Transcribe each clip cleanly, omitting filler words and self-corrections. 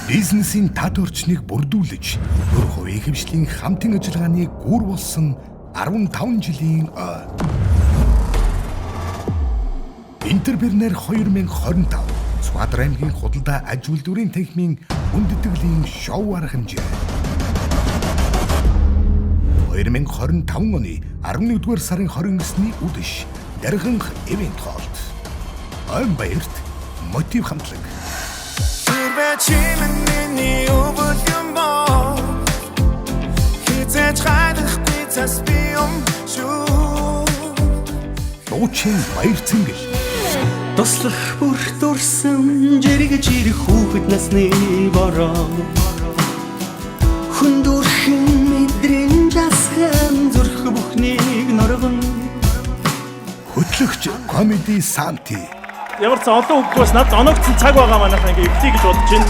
Бизнесийн тат орчныг бүрдүүлж, бүр хувийн хвшлийн хамтын ажиллагааны гүр болсон 15 жилийн ой. Интербернер 2025 Сүхбаатар аймгийн худалдаа аж үйлдвэрийн танхимын хүндэтгэлийн шоу арга хэмжээ. 2025 оны 11-р сарын 29-ны үдэш Дарганх ивент холд. Баярт мотив хамтлаг. Дуучин баяр цэнгэл. Туслах бүр дурсан жиргэж ирэх хүүхэд насны бороо. Хүндүрхэн мэдрэн жасхан зүрх бүхнийг норгон. Хөтлөгч комеди Санти. Ямар ч олон хүүхдээс над оногдсон цаг байгаа манайх ингээ эвлэе гэж бодож байна.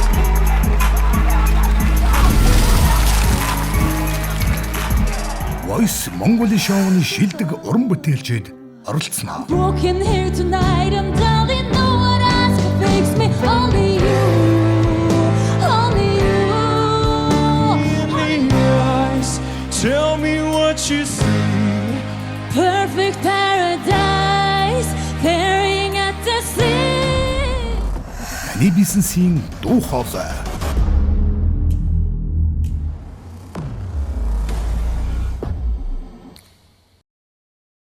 Voice Mongolia шоуны шилдэг уран бүтээлчид оролцсноо. Broken here tonight and darling, no one else can fix me. Only you, only you. Eyes, tell me what you see. Perfect paradise, staring at the sea. Таны бизнесийн дуу хоолой.